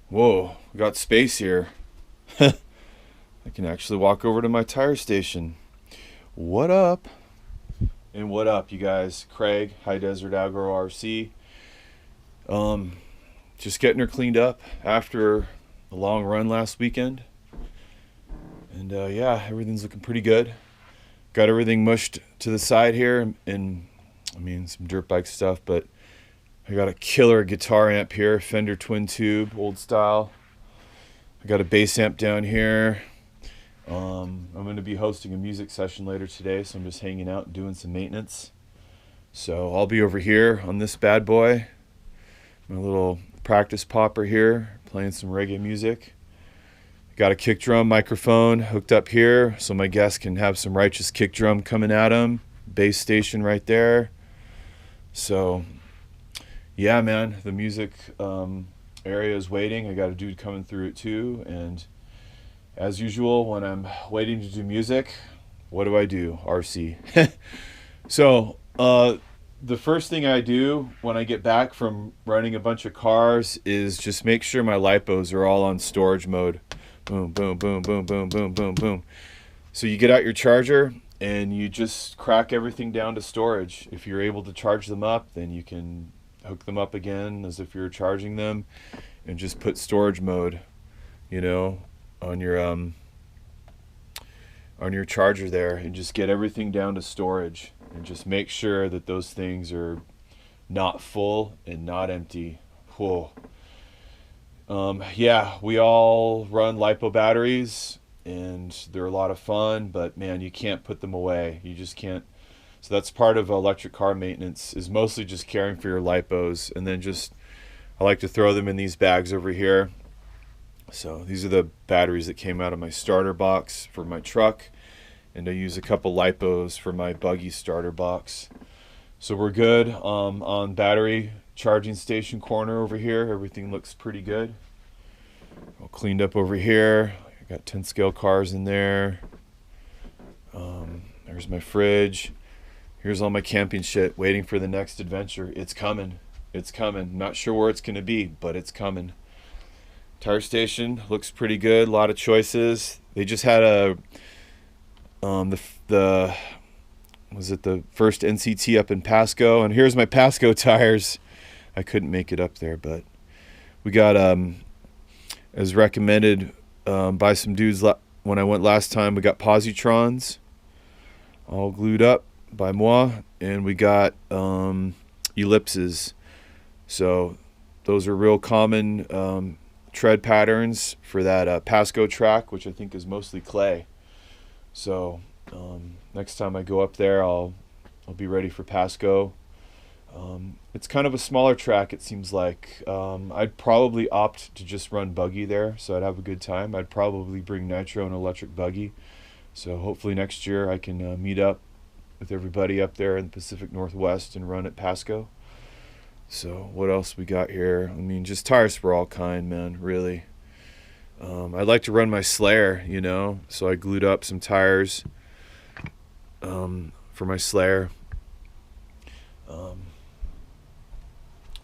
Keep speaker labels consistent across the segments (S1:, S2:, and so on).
S1: Whoa, we got space here. I can actually walk over to my tire station. What up? And what up, you guys? Craig, High Desert Agro RC. Um, just getting her cleaned up after a long run last weekend. And yeah, everything's looking pretty good. Got everything mushed to the side here, and I mean some dirt bike stuff, but I got a killer guitar amp here, Fender twin tube, old style. I got a bass amp down here. I'm going to be hosting a music session later today, so I'm just hanging out and doing some maintenance. So I'll be over here on this bad boy, my little practice popper here, playing some reggae music. Got a kick drum microphone hooked up here so my guests can have some righteous kick drum coming at them. Bass station right there. So yeah, man, the music area is waiting. I got a dude coming through it too. And as usual, when I'm waiting to do music, what do? RC. So the first thing I do when I get back from running a bunch of cars is just make sure my lipos are all on storage mode. Boom, boom, boom, boom, boom, boom, boom, boom. So you get out your charger and you just crack everything down to storage. If you're able to charge them up, then you can hook them up again as if you're charging them and just put storage mode, you know, on your charger there, and just get everything down to storage and just make sure that those things are not full and not empty. Whoa. Yeah, we all run lipo batteries and they're a lot of fun, but man, you can't put them away. You just can't. So that's part of electric car maintenance, is mostly just caring for your lipos, and then just I like to throw them in these bags over here. So these are the batteries that came out of my starter box for my truck, and I use a couple lipos for my buggy starter box. So we're good on battery charging station corner over here. Everything looks pretty good. All cleaned up over here. I got 10 scale cars in there. There's my fridge. Here's all my camping shit waiting for the next adventure. It's coming. It's coming. Not sure where it's going to be, but it's coming. Tire station looks pretty good. A lot of choices. They just had a the was it the first NCT up in Pasco, and here's my Pasco tires. I couldn't make it up there, but we got as recommended by some dudes when I went last time. We got positrons all glued up by moi, and we got ellipses. So those are real common tread patterns for that Pasco track, which I think is mostly clay. So next time I go up there, I'll be ready for Pasco. It's kind of a smaller track, it seems like. I'd probably opt to just run buggy there, so I'd have a good time. I'd probably bring nitro and electric buggy. So hopefully next year I can meet up with everybody up there in the Pacific Northwest and run at Pasco. So what else we got here? I mean, just tires for all kind, man, really. I'd like to run my Slayer, you know, so I glued up some tires for my Slayer.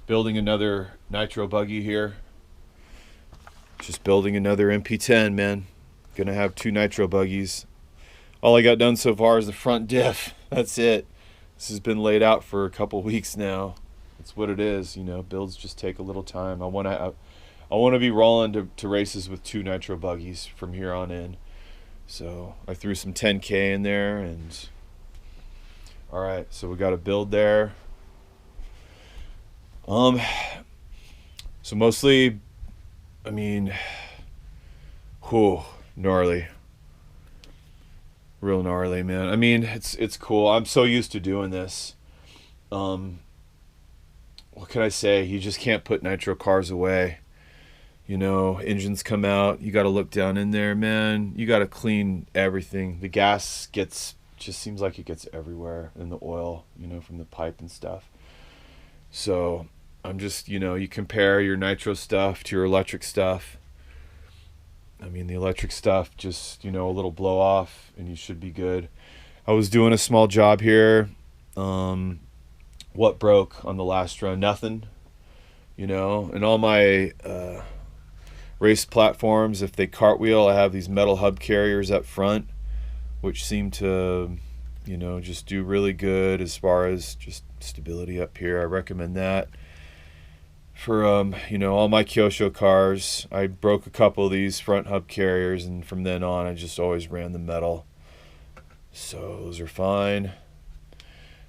S1: Building another nitro buggy here. Just building another MP10, man. Gonna have 2 nitro buggies. All I got done so far is the front diff. That's it. This has been laid out for a couple weeks now. That's what it is, you know. Builds just take a little time. I want to be rolling to races with 2 nitro buggies from here on in. So I threw some 10K in there, and all right. So we got a build there. So mostly, I mean, gnarly. Real gnarly, man. I mean, it's cool. I'm so used to doing this. What can I say? You just can't put nitro cars away. You know, engines come out. You got to look down in there, man. You got to clean everything. The gas just seems like it gets everywhere in the oil, you know, from the pipe and stuff. So I'm just, you know, you compare your nitro stuff to your electric stuff. I mean, the electric stuff, just, you know, a little blow off and you should be good. I was doing a small job here. What broke on the last run? Nothing, you know, and all my race platforms, if they cartwheel, I have these metal hub carriers up front, which seem to, you know, just do really good as far as just stability up here. I recommend that. For you know, all my Kyosho cars, I broke a couple of these front hub carriers, and from then on I just always ran the metal. So those are fine.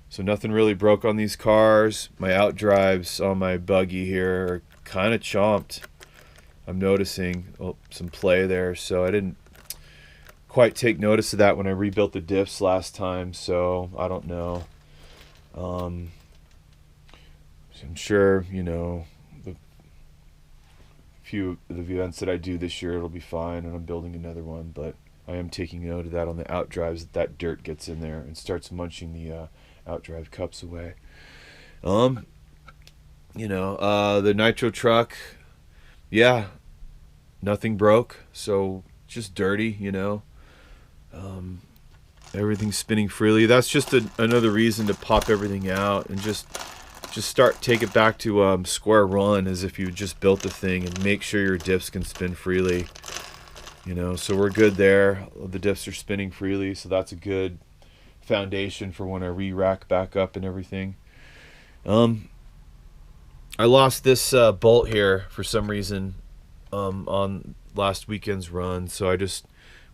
S1: So nothing really broke on these cars. My outdrives on my buggy here are kind of chomped. I'm noticing some play there, so I didn't quite take notice of that when I rebuilt the diffs last time, so I don't know. I'm sure, you know, the few of the events that I do this year, it'll be fine, and I'm building another one, but I am taking note of that on the outdrives, that dirt gets in there and starts munching the outdrive cups away. You know, the nitro truck, yeah, nothing broke, so just dirty, you know. Everything's spinning freely. That's just another reason to pop everything out and just take it back to square one, as if you just built the thing, and make sure your diffs can spin freely. You know, so we're good there. The diffs are spinning freely, so that's a good foundation for when I re-rack back up and everything. I lost this bolt here for some reason on last weekend's run, so I just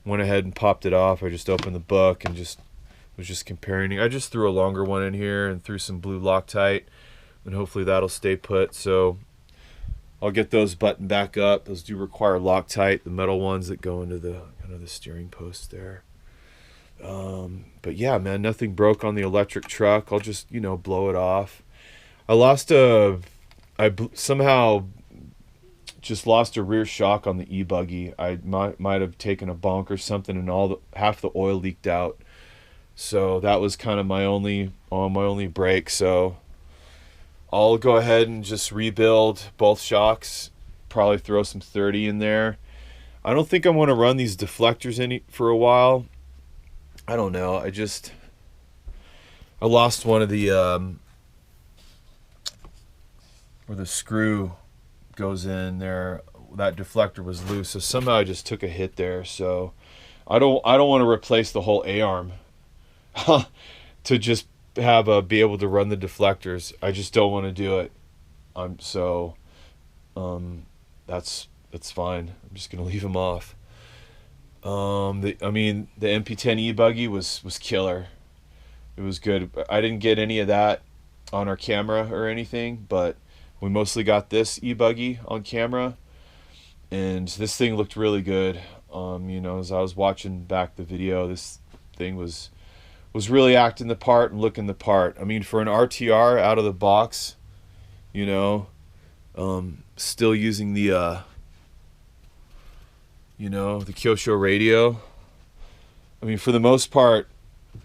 S1: went ahead and popped it off. I just opened the book and was just comparing. I just threw a longer one in here and threw some blue Loctite, and hopefully that'll stay put. So I'll get those buttoned back up. Those do require Loctite, the metal ones that go into the kind of the steering post there. But yeah, man, nothing broke on the electric truck. I'll just, you know, blow it off. I somehow just lost a rear shock on the e-buggy. I might have taken a bonk or something, and half the oil leaked out. So that was kind of my only break. So I'll go ahead and just rebuild both shocks. Probably throw some 30 in there. I don't think I want to run these deflectors for a while. I don't know. I lost one of the where the screw goes in there. That deflector was loose, so somehow I just took a hit there. So I don't want to replace the whole A-arm to just have be able to run the deflectors. I just don't want to do it. That's fine. I'm just gonna leave them off. The MP10 e-buggy was killer. It was good. I didn't get any of that on our camera or anything, but we mostly got this e-buggy on camera, and this thing looked really good. You know, as I was watching back the video, this thing was really acting the part and looking the part. I mean, for an RTR out of the box, you know, still using the you know, the Kyosho radio. I mean, for the most part,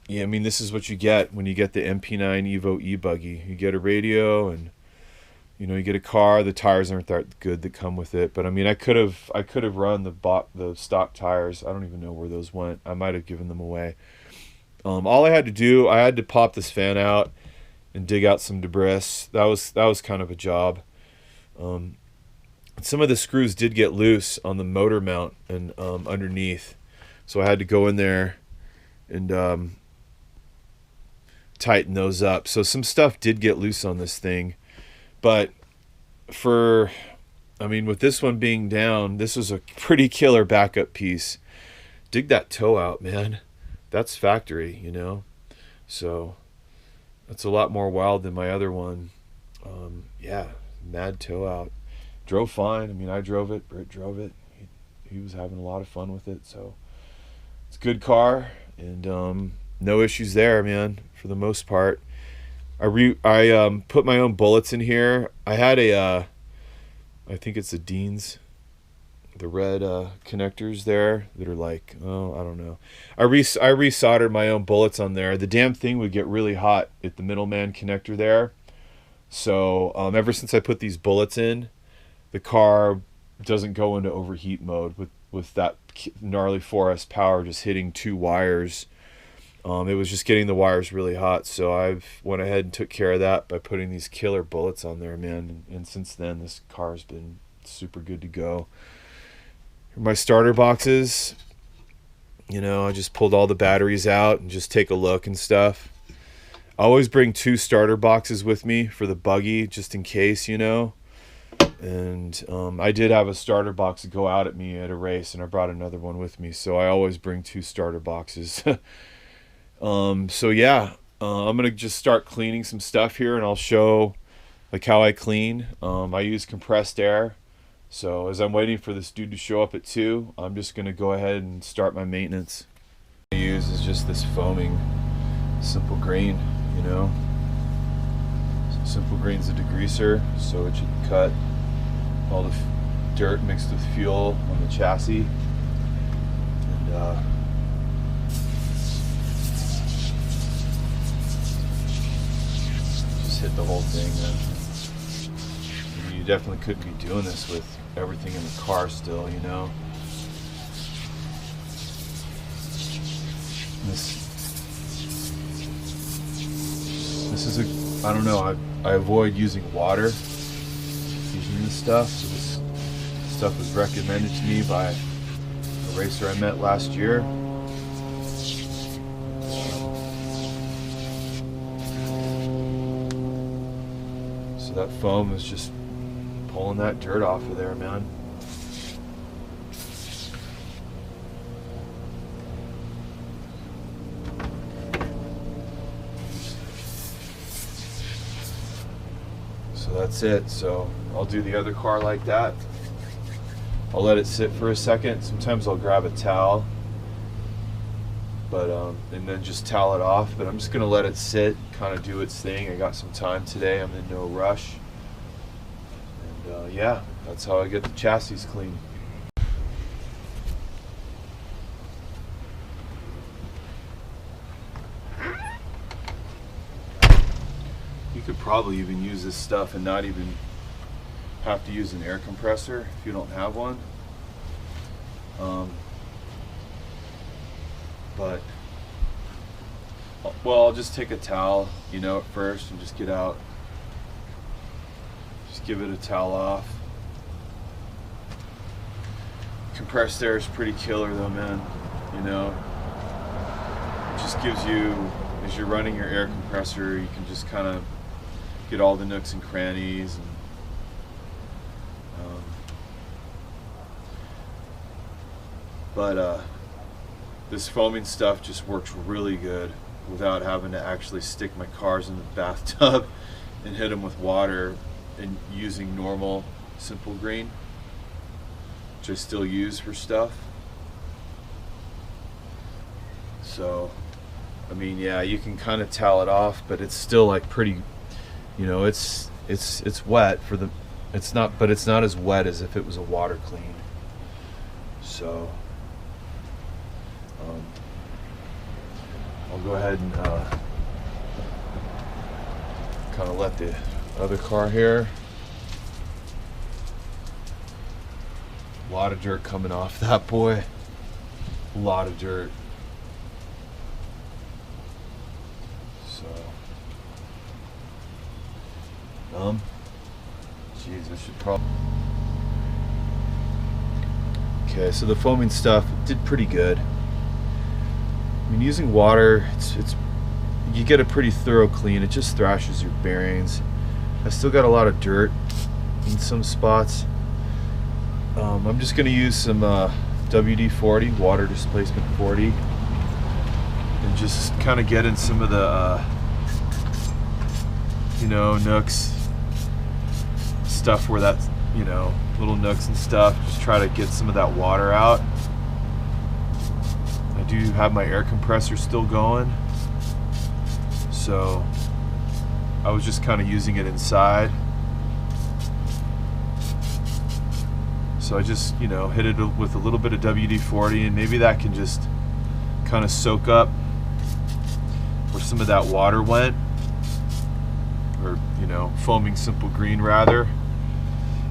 S1: yeah, I mean, this is what you get when you get the MP9 Evo e-buggy. You get a radio, and you know, you get a car. The tires aren't that good that come with it, but I mean, I could have run the stock tires. I don't even know where those went. I might have given them away. All I had to do, I had to pop this fan out and dig out some debris. That was kind of a job. Some of the screws did get loose on the motor mount and underneath, so I had to go in there and tighten those up. So some stuff did get loose on this thing, but with this one being down, this was a pretty killer backup piece. Dig that toe out, man. That's factory, you know. So that's a lot more wild than my other one. Yeah, mad toe out. Drove fine. I mean, I drove it. Britt drove it. He was having a lot of fun with it. So it's a good car, and no issues there, man. For the most part, I put my own bullets in here. I had I think it's a Dean's, the red connectors there that are like, oh, I don't know. I resoldered my own bullets on there. The damn thing would get really hot at the middleman connector there. So ever since I put these bullets in, the car doesn't go into overheat mode with that gnarly 4S power just hitting two wires. It was just getting the wires really hot, so I've went ahead and took care of that by putting these killer bullets on there, man. And since then, this car's been super good to go. my starter boxes. You know, I just pulled all the batteries out and just take a look and stuff. I always bring 2 starter boxes with me for the buggy, just in case, you know. And I did have a starter box go out at me at a race, and I brought another one with me. So I always bring 2 starter boxes. So yeah, I'm gonna just start cleaning some stuff here, and I'll show like how I clean. I use compressed air. So as I'm waiting for this dude to show up at 2, I'm just gonna go ahead and start my maintenance. What I use is just this foaming simple green, you know. Simple green's a degreaser, so it should cut all the dirt mixed with fuel on the chassis. And just hit the whole thing. You definitely couldn't be doing this with everything in the car still, you know. This is a, I don't know, I avoid using water using this stuff. So this stuff was recommended to me by a racer I met last year. So that foam is just pulling that dirt off of there, man. So that's it. So I'll do the other car like that. I'll let it sit for a second. Sometimes I'll grab a towel, but and then just towel it off. But I'm just gonna let it sit, kind of do its thing. I got some time today. I'm in no rush. And yeah, that's how I get the chassis clean. You could probably even use this stuff and not even have to use an air compressor if you don't have one. But well, I'll just take a towel, you know, at first and just get out. Just give it a towel off. Compressed air is pretty killer though, man. You know, it just gives you, as you're running your air compressor, you can just kind of get all the nooks and crannies. And, this foaming stuff just works really good without having to actually stick my cars in the bathtub and hit them with water, and using normal simple green, which I still use for stuff. So I mean, yeah, you can kind of towel it off, but it's still like pretty, you know, it's wet for the, it's not, but it's not as wet as if it was a water clean. So I'll go ahead and kind of let the other car here. A lot of dirt coming off that boy. A lot of dirt. So, geez, I should probably. Okay, so the foaming stuff did pretty good. I mean, using water, it's you get a pretty thorough clean. It just thrashes your bearings. I still got a lot of dirt in some spots. I'm just going to use some WD-40, water displacement 40, and just kind of get in some of the, you know, nooks, stuff where that's, you know, little nooks and stuff. Just try to get some of that water out. I do have my air compressor still going, so I was just kind of using it inside. So I just, you know, hit it with a little bit of WD-40, and maybe that can just kind of soak up where some of that water went, or, you know, foaming simple green rather.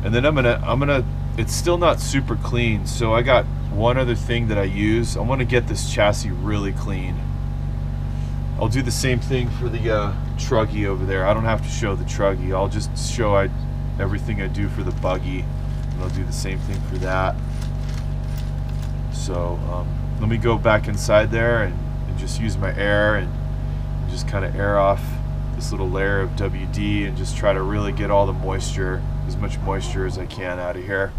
S1: And then I'm gonna, it's still not super clean, so I got one other thing that I use. I want to get this chassis really clean. I'll do the same thing for the truggy over there. I don't have to show the truggy. I'll just show everything I do for the buggy. And I'll do the same thing for that. So let me go back inside there and just use my air and just kind of air off this little layer of WD and just try to really get all the moisture, as much moisture as I can out of here.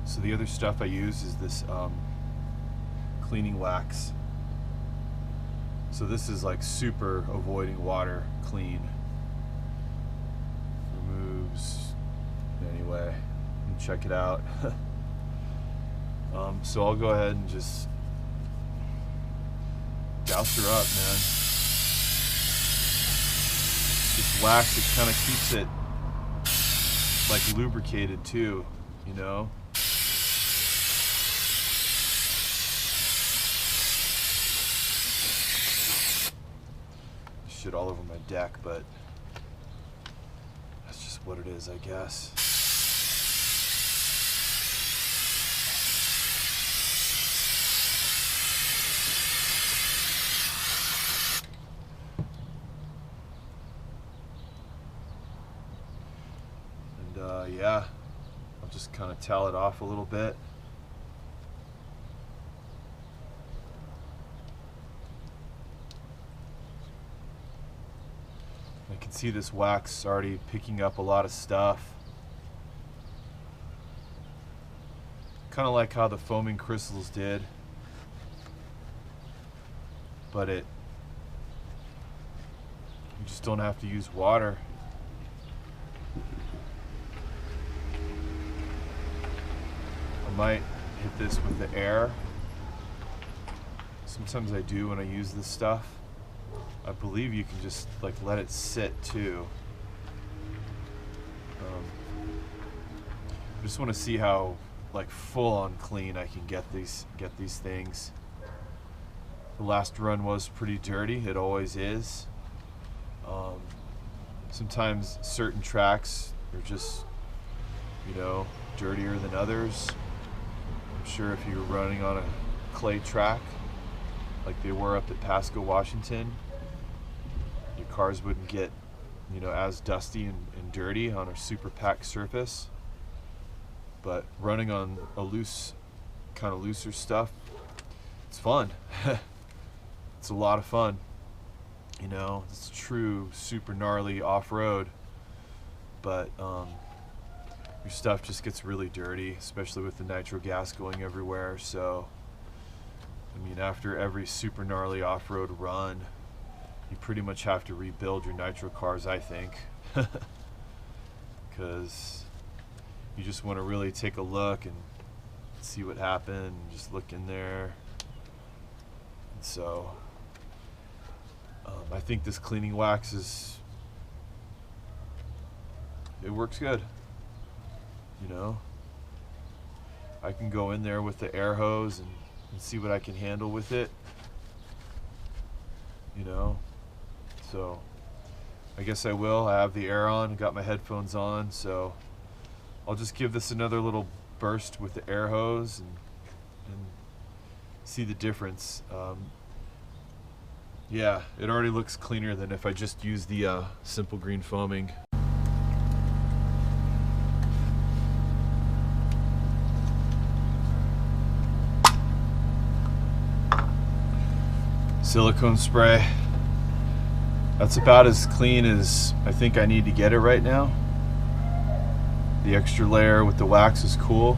S1: So the other stuff I use is this cleaning wax. So this is like super avoiding water clean. Removes, anyway, and check it out. So I'll go ahead and just douse her up, man. This wax, it kind of keeps it like lubricated too, you know? Shit all over my deck, but that's just what it is, I guess. And yeah, I'll just kind of towel it off a little bit. I can see this wax already picking up a lot of stuff. Kind of like how the foaming crystals did, but you just don't have to use water. I might hit this with the air. Sometimes I do when I use this stuff. I believe you can just like let it sit too. I just want to see how like full on clean I can get these things. The last run was pretty dirty. It always is. Sometimes certain tracks are just, you know, dirtier than others. I'm sure if you were running on a clay track like they were up at Pasco, Washington, your cars wouldn't get, you know, as dusty and dirty on a super packed surface. But running on a kind of looser stuff, it's fun. It's a lot of fun. You know, it's true super gnarly off-road, but your stuff just gets really dirty, especially with the nitro gas going everywhere. So, I mean, after every super gnarly off-road run, you pretty much have to rebuild your nitro cars, I think, because you just want to really take a look and see what happened, and just look in there. And so I think this cleaning wax it works good, you know. I can go in there with the air hose and see what I can handle with it, you know. So I guess I will. I have the air on, got my headphones on, so I'll just give this another little burst with the air hose and see the difference. Yeah, it already looks cleaner than if I just use the simple green foaming. Silicone spray. That's about as clean as I think I need to get it right now. The extra layer with the wax is cool.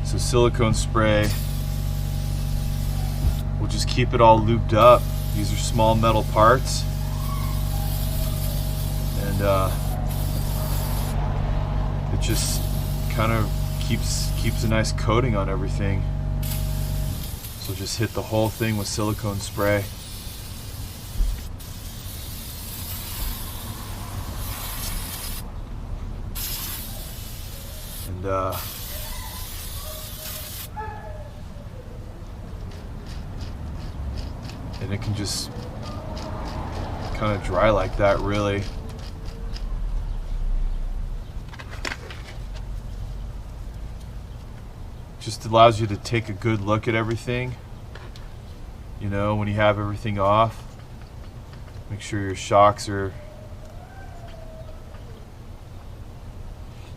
S1: So silicone spray will just keep it all looped up. These are small metal parts, and it just kind of keeps a nice coating on everything. So just hit the whole thing with silicone spray. And it can just kind of dry like that, really. Just allows you to take a good look at everything, you know, when you have everything off. Make sure your shocks are...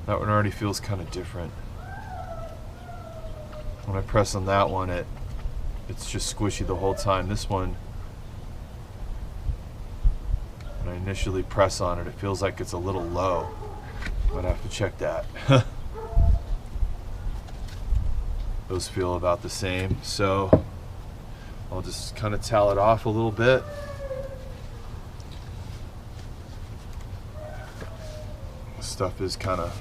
S1: That one already feels kind of different. when I press on that one, it's just squishy the whole time. This one, when I initially press on it, it feels like it's a little low. But I have to check that. Those feel about the same. So I'll just kind of towel it off a little bit. This stuff is kind of,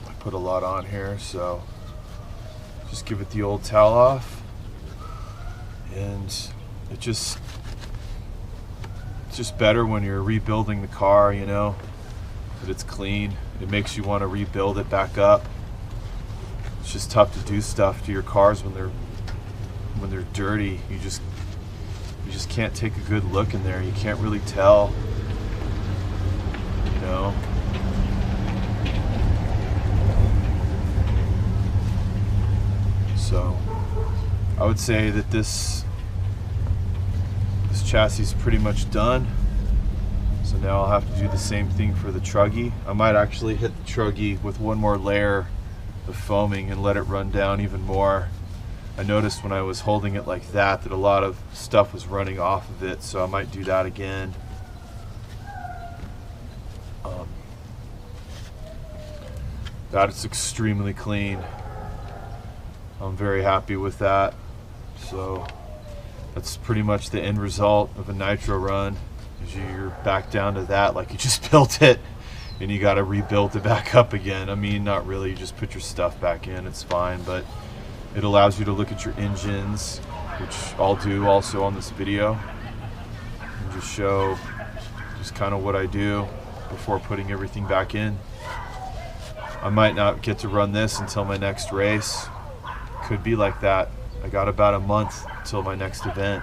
S1: I put a lot on here, so just give it the old towel off. And it's just better when you're rebuilding the car, you know, that it's clean. It makes you want to rebuild it back up. It's just tough to do stuff to your cars when they're dirty. You just can't take a good look in there. You can't really tell, you know. So I would say that this chassis is pretty much done. So now I'll have to do the same thing for the truggy. I might actually hit the truggy with one more layer of foaming and let it run down even more. I noticed when I was holding it like that a lot of stuff was running off of it, so I might do that again. That is extremely clean. I'm very happy with that. So that's pretty much the end result of a nitro run. Is you're back down to that like you just built it, and you got to rebuild it back up again. I mean, not really. You just put your stuff back in. It's fine, but it allows you to look at your engines, which I'll do also on this video, and just show just kind of what I do before putting everything back in. I might not get to run this until my next race. Could be like that. I got about a month until my next event.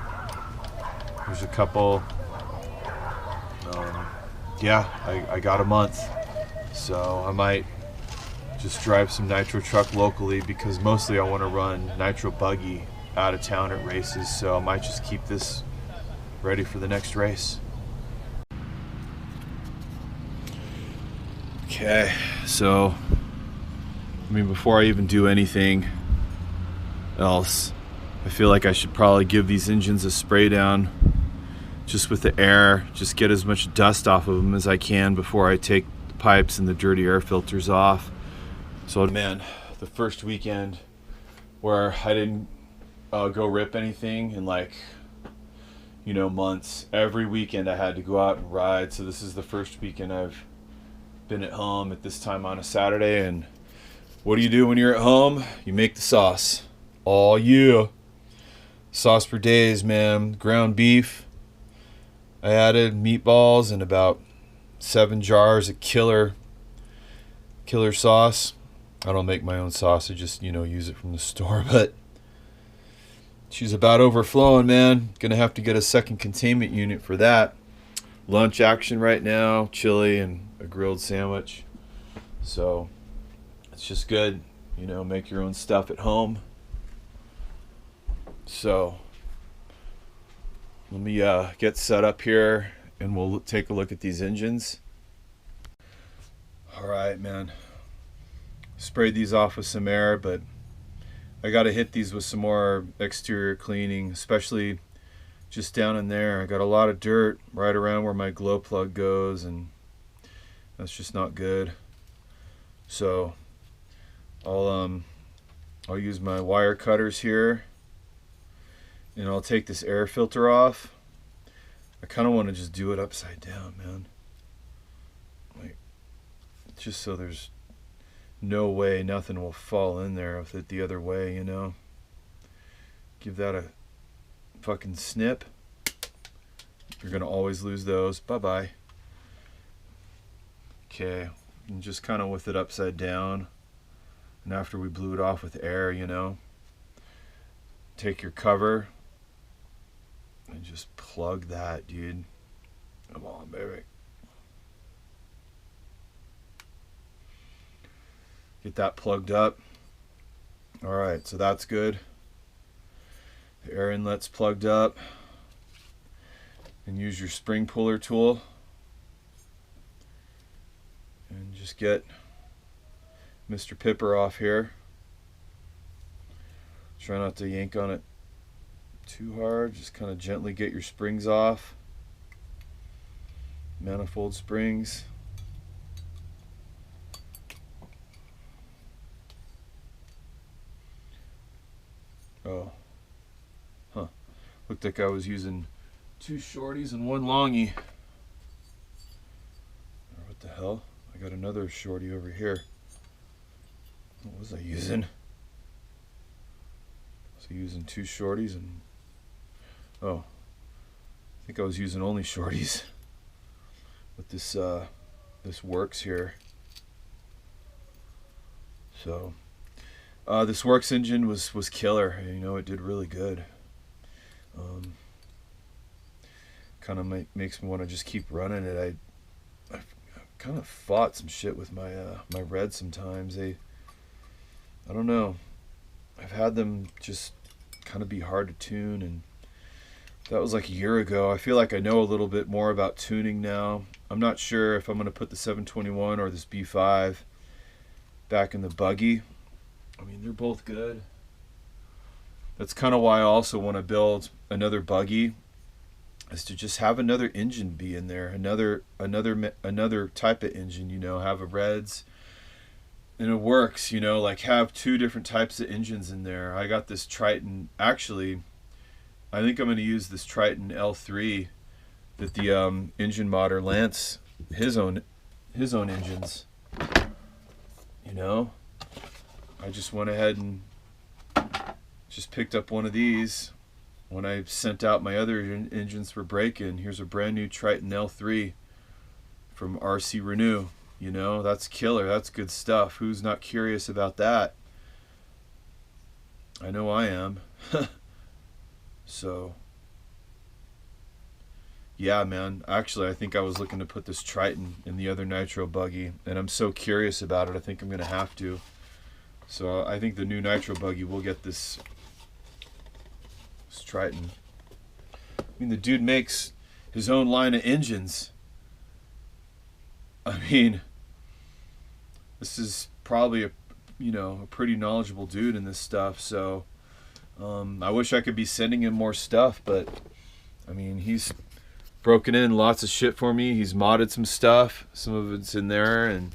S1: There's a couple, I got a month. So I might just drive some nitro truck locally, because mostly I want to run nitro buggy out of town at races. So I might just keep this ready for the next race. Okay, so I mean, before I even do anything else, I feel like I should probably give these engines a spray down just with the air, just get as much dust off of them as I can before I take the pipes and the dirty air filters off. So man, the first weekend where I didn't go rip anything in like, you know, months. Every weekend I had to go out and ride. So this is the first weekend I've been at home at this time on a Saturday. And what do you do when you're at home? You make the sauce. Oh yeah, sauce for days, man. Ground beef. I added meatballs and about 7 jars of killer sauce. I don't make my own sauce. I just, you know, use it from the store. But she's about overflowing, man. Gonna have to get a second containment unit for that. Lunch action right now. Chili and a grilled sandwich. So it's just good, you know, make your own stuff at home. So let me get set up here and we'll take a look at these engines. All right, man. Sprayed these off with some air, but I got to hit these with some more exterior cleaning, especially just down in there. I got a lot of dirt right around where my glow plug goes, and that's just not good. So I'll use my wire cutters here, and I'll take this air filter off. I kind of want to just do it upside down, man. Like, just so there's no way nothing will fall in there with it the other way, you know. Give that a fucking snip. You're gonna always lose those. Bye-bye. Okay, and just kind of with it upside down. And after we blew it off with air, you know, take your cover and just plug that, dude. Come on, baby. Get that plugged up. All right, so that's good. The air inlet's plugged up. And use your spring puller tool. And just get Mr. Pipper off here. Try not to yank on it too hard. Just kind of gently get your springs off. Manifold springs. Oh. Huh. Looked like I was using 2 shorties and 1 longie. What the hell? I got another shorty over here. What was I using? Was I using 2 shorties and... Oh. I think I was using only shorties. But this works here. So... this Works engine was killer. You know, it did really good. Kind of makes me want to just keep running it. I've kind of fought some shit with my my Reds sometimes. I don't know. I've had them just kind of be hard to tune, and that was like a year ago. I feel like I know a little bit more about tuning now. I'm not sure if I'm going to put the 721 or this B5 back in the buggy. I mean, they're both good. That's kind of why I also want to build another buggy, is to just have another engine be in there, another type of engine, you know, have a Reds, and it works, you know, like have 2 different types of engines in there. I got this Triton, actually, I think I'm going to use this Triton L3 that the engine modder Lance, his own engines, you know. I just went ahead and just picked up one of these when I sent out my other engines for break-in. Here's a brand new Triton L3 from RC Renew. You know, that's killer. That's good stuff. Who's not curious about that? I know I am. So, yeah, man. Actually, I think I was looking to put this Triton in the other Nitro buggy, and I'm so curious about it. I think I'm going to have to. So I think the new Nitro buggy will get this Triton. I mean, the dude makes his own line of engines. I mean, this is probably a pretty knowledgeable dude in this stuff. So I wish I could be sending him more stuff, but I mean, he's broken in lots of shit for me. He's modded some stuff. Some of it's in there, and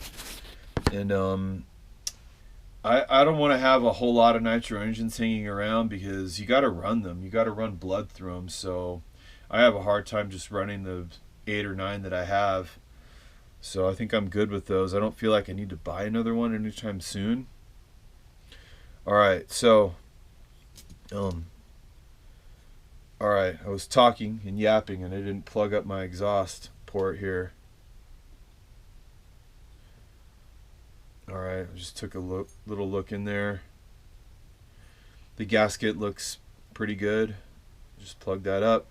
S1: I don't want to have a whole lot of nitro engines hanging around, because you got to run them. You got to run blood through them. So I have a hard time just running the 8 or 9 that I have. So I think I'm good with those. I don't feel like I need to buy another one anytime soon. All right, so all right, I was talking and yapping, and I didn't plug up my exhaust port here. All right, I just took a little look in there. The gasket looks pretty good. Just plug that up.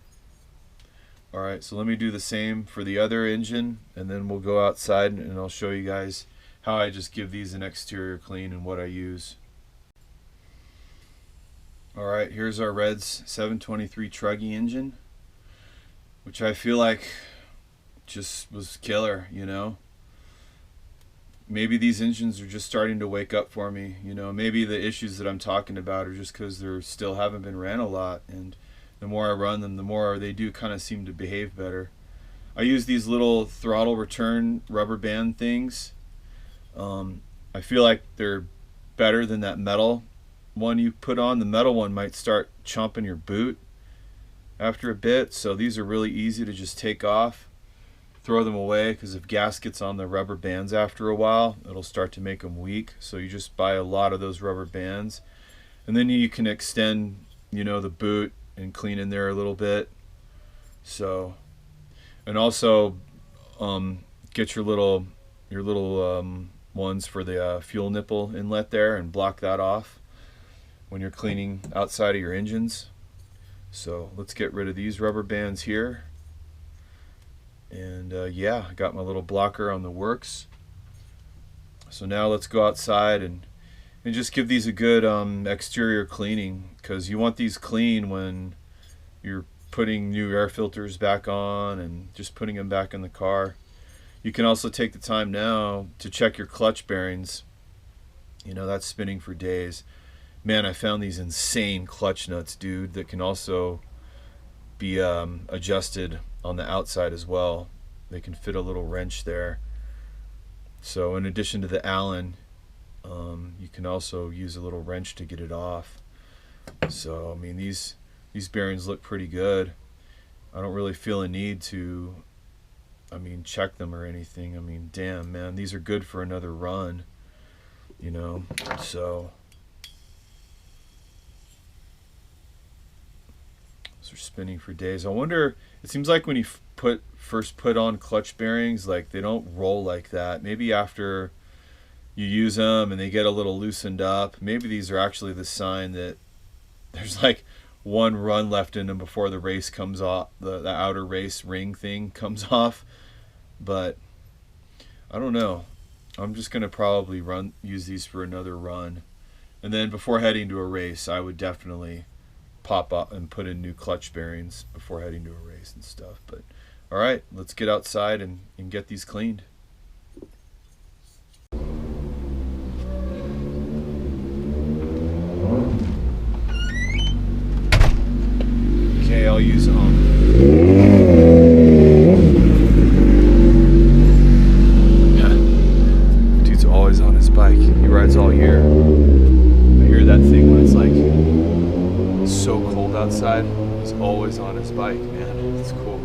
S1: All right, so let me do the same for the other engine, and then we'll go outside and I'll show you guys how I just give these an exterior clean and what I use. All right, here's our Reds 723 Truggy engine, which I feel like just was killer, you know. Maybe these engines are just starting to wake up for me, you know. Maybe the issues that I'm talking about are just because they're still haven't been ran a lot, and the more I run them, the more they do kind of seem to behave better. I use these little throttle return rubber band things. I feel like they're better than that metal one you put on. The metal one might start chomping your boot after a bit, so these are really easy to just take off, throw them away, because if gas gets on the rubber bands after a while, it'll start to make them weak. So you just buy a lot of those rubber bands, and then you can extend, you know, the boot and clean in there a little bit. So, and also get your little ones for the fuel nipple inlet there, and block that off when you're cleaning outside of your engines. So let's get rid of these rubber bands here. And yeah, I got my little blocker on the works. So now let's go outside and just give these a good exterior cleaning, because you want these clean when you're putting new air filters back on and just putting them back in the car. You can also take the time now to check your clutch bearings. You know, that's spinning for days. Man, I found these insane clutch nuts, dude, that can also be adjusted on the outside as well. They can fit a little wrench there. So in addition to the Allen, you can also use a little wrench to get it off. So I mean, these bearings look pretty good. I don't really feel a need to, I mean, check them or anything. I mean, damn, man, these are good for another run, you know. So those are spinning for days. I wonder, it seems like when you first put on clutch bearings, like they don't roll like that. Maybe after you use them and they get a little loosened up, maybe these are actually the sign that there's like one run left in them before the race comes off, the outer race ring thing comes off. But I don't know. I'm just gonna probably use these for another run, and then before heading to a race, I would definitely pop up and put in new clutch bearings before heading to a race and stuff. But all right, let's get outside and get these cleaned. Okay, I'll use dude's always on his bike. He rides all year. I hear that thing when it's like so cold outside. He's always on his bike, man. It's cool.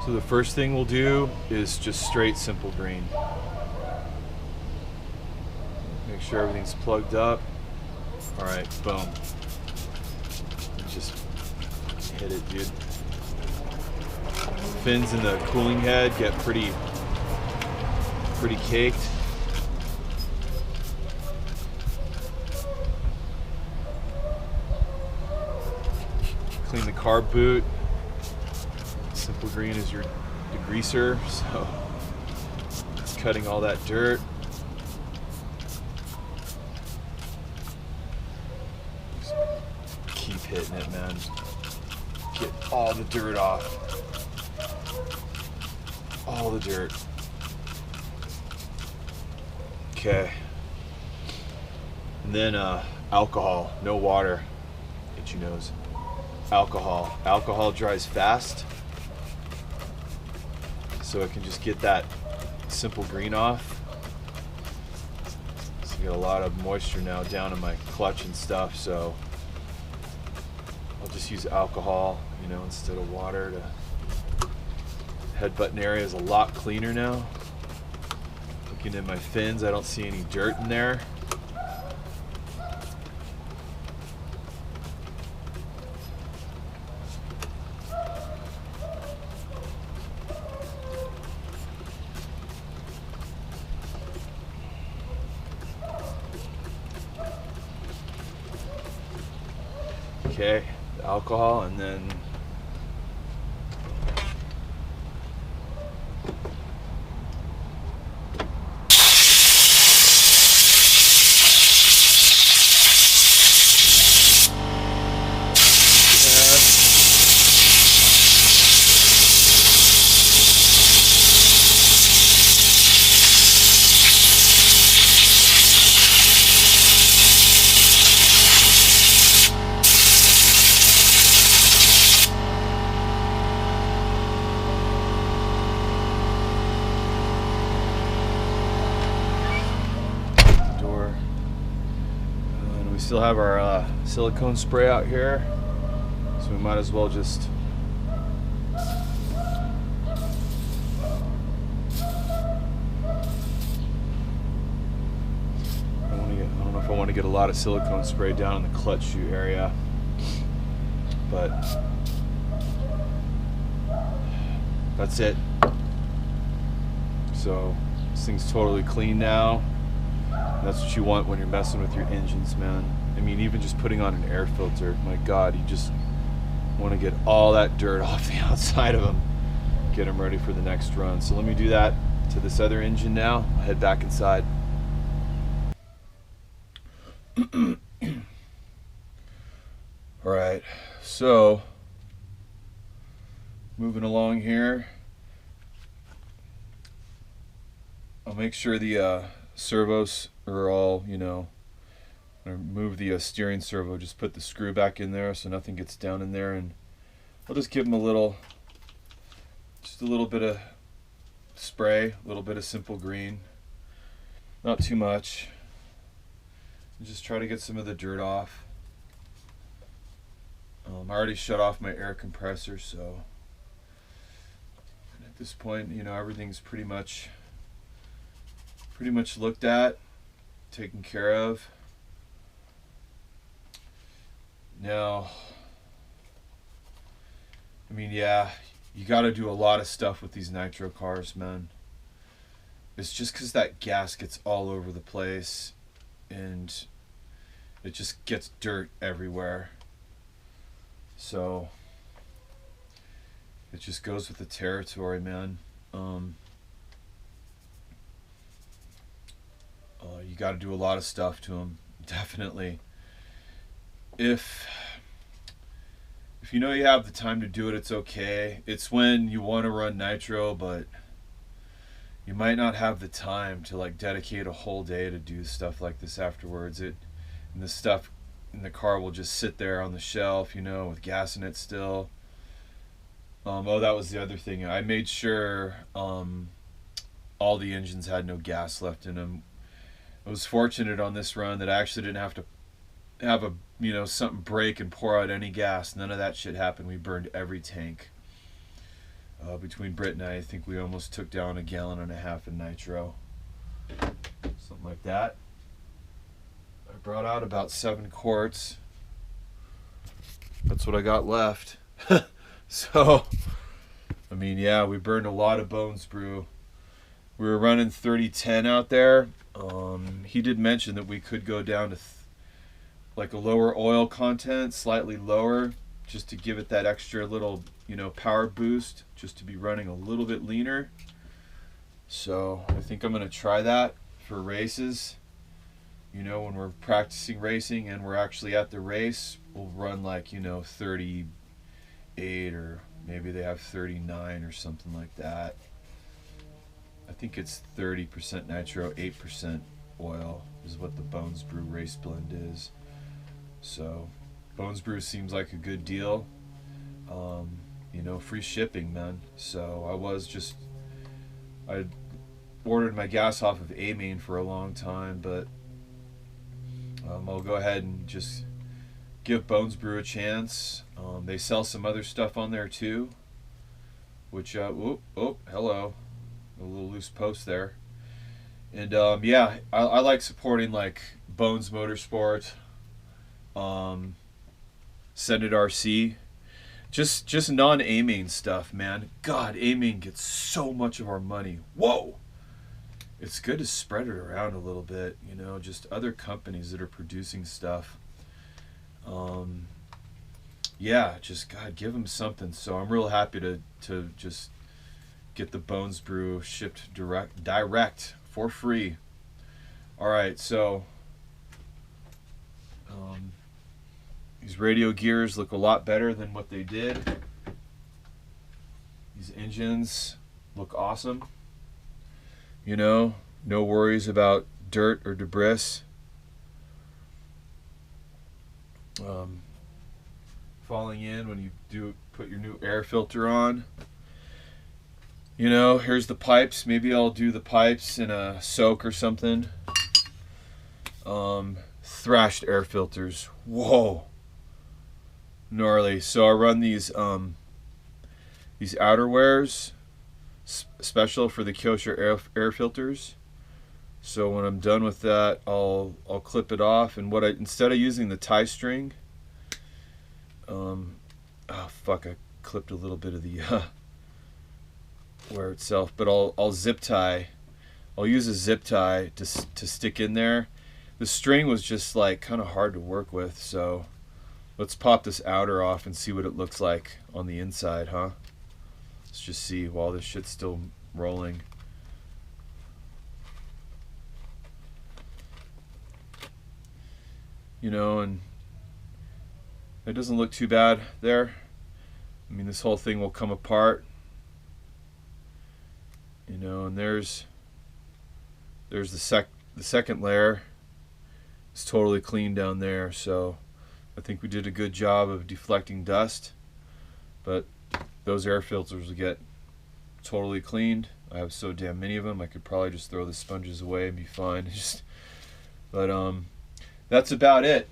S1: So the first thing we'll do is just straight simple green. Make sure everything's plugged up. All right, boom. Just hit it, dude. Fins in the cooling head get pretty caked. Clean the carb boot. Simple green is your degreaser, so it's cutting all that dirt. Keep hitting it, man. Get all the dirt off. All the dirt. Okay. And then alcohol, no water. Itchy nose. Alcohol. Alcohol dries fast, so it can just get that simple green off. So I get a lot of moisture now down in my clutch and stuff, so I'll just use alcohol, you know, instead of water. The head button area is a lot cleaner now. Looking in my fins, I don't see any dirt in there. Okay, the alcohol, and then still have our silicone spray out here, so we might as well just I don't know if I want to get a lot of silicone spray down in the clutch shoe area, but that's it. So this thing's totally clean now. That's what you want when you're messing with your engines, man. I mean, even just putting on an air filter, my God, you just want to get all that dirt off the outside of them, get them ready for the next run. So let me do that to this other engine now. I'll head back inside. All right, so moving along here, I'll make sure the servos are all, you know, move the steering servo, just put the screw back in there so nothing gets down in there, and I'll just give them just a little bit of spray, a little bit of simple green, not too much, and just try to get some of the dirt off. I already shut off my air compressor, so at this point, you know, everything's pretty much looked at, taken care of. Now, I mean, yeah, you got to do a lot of stuff with these nitro cars, man. It's just because that gas gets all over the place and it just gets dirt everywhere. So it just goes with the territory, man. You got to do a lot of stuff to them, definitely. If you know you have the time to do it, it's okay. It's when you want to run nitro, but you might not have the time to like dedicate a whole day to do stuff like this afterwards. And the stuff in the car will just sit there on the shelf, you know, with gas in it still. Oh, that was the other thing. I made sure all the engines had no gas left in them. I was fortunate on this run that I actually didn't have to have a, you know, something break and pour out any gas. None of that shit happened. We burned every tank. Between Britt and I think we almost took down 1.5 gallons in nitro. Something like that. I brought out about 7 quarts. That's what I got left. So, I mean, yeah, we burned a lot of Bones Brew. We were running 30-10 out there. He did mention that we could go down to like a lower oil content, slightly lower, just to give it that extra little, you know, power boost, just to be running a little bit leaner. So I think I'm going to try that for races. You know, when we're practicing racing and we're actually at the race, we'll run like, you know, 38, or maybe they have 39 or something like that. I think it's 30% nitro, 8% oil is what the Bones Brew race blend is. So Bones Brew seems like a good deal. You know, free shipping, man. So I ordered my gas off of A-Main for a long time, but I'll go ahead and just give Bones Brew a chance. They sell some other stuff on there too, which hello, a little loose post there. And yeah, I like supporting like Bones Motorsport, Send It RC, just non A-Main stuff, man. God, A-Main gets so much of our money. Whoa, it's good to spread it around a little bit, you know, just other companies that are producing stuff. Yeah, just God, give them something. So I'm real happy to just get the Bones Brew shipped direct for free. All right, so these radio gears look a lot better than what they did. These engines look awesome. You know, no worries about dirt or debris. Falling in when you do put your new air filter on. You know, here's the pipes. Maybe I'll do the pipes in a soak or something. Thrashed air filters. Whoa. Gnarly. So I run these outerwears special for the Kyosho air filters. So when I'm done with that, I'll clip it off, and instead of using the tie string, oh fuck, I clipped a little bit of the wear itself, but I'll zip tie. I'll use a zip tie to stick in there. The string was just like kind of hard to work with, so let's pop this outer off and see what it looks like on the inside, huh? Let's just see while this shit's still rolling. You know, and it doesn't look too bad there. I mean, this whole thing will come apart. You know, and there's the the second layer is totally clean down there, so I think we did a good job of deflecting dust. But those air filters will get totally cleaned. I have so damn many of them, I could probably just throw the sponges away and be fine. But that's about it.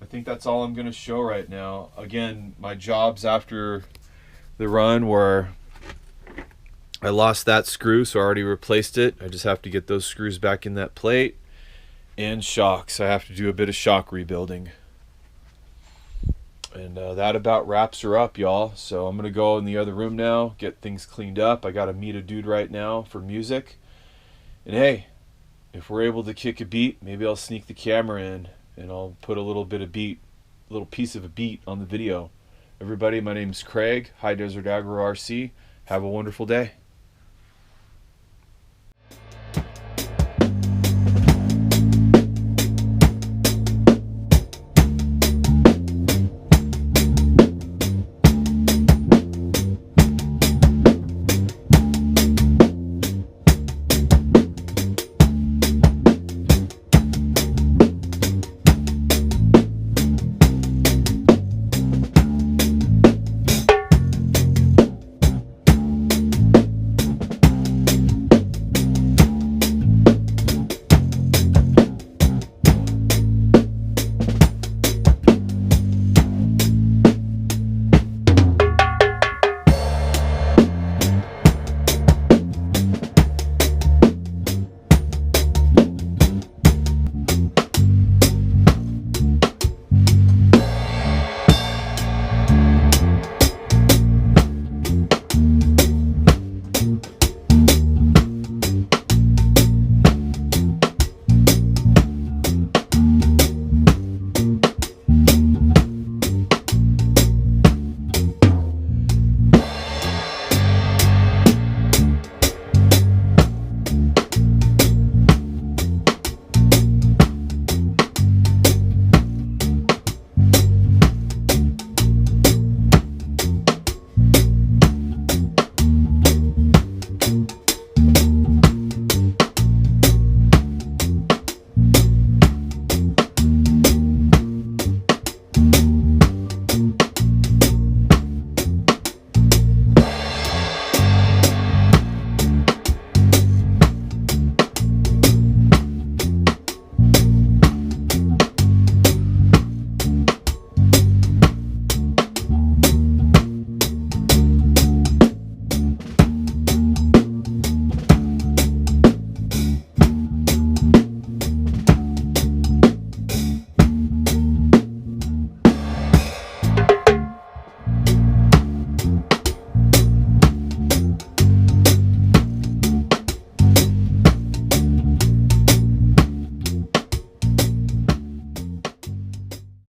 S1: I think that's all I'm going to show right now. Again, my jobs after the run were I lost that screw, so I already replaced it. I just have to get those screws back in that plate. And shocks. I have to do a bit of shock rebuilding. And that about wraps her up, y'all. So I'm going to go in the other room now, get things cleaned up. I got to meet a dude right now for music. And hey, if we're able to kick a beat, maybe I'll sneak the camera in and I'll put a little bit of beat, a little piece of a beat on the video. Everybody, my name's Craig, High Desert Agro RC. Have a wonderful day.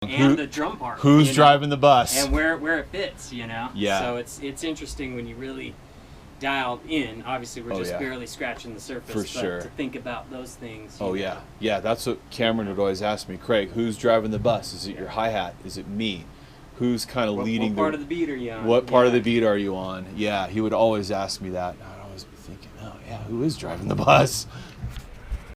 S2: And the drum part.
S1: Who's driving the bus?
S2: And where it fits, you know?
S1: Yeah.
S2: So it's interesting when you really dial in. Obviously, we're just barely scratching the surface.
S1: For
S2: but
S1: sure.
S2: To think about those things.
S1: Oh, yeah. Yeah, that's what Cameron would always ask me. Craig, who's driving the bus? Is it your hi-hat? Is it me? Who's kind of leading
S2: what part of the beat are you on?
S1: What part of the beat are you on? Yeah, he would always ask me that. I'd always be thinking, oh, yeah, who is driving the bus?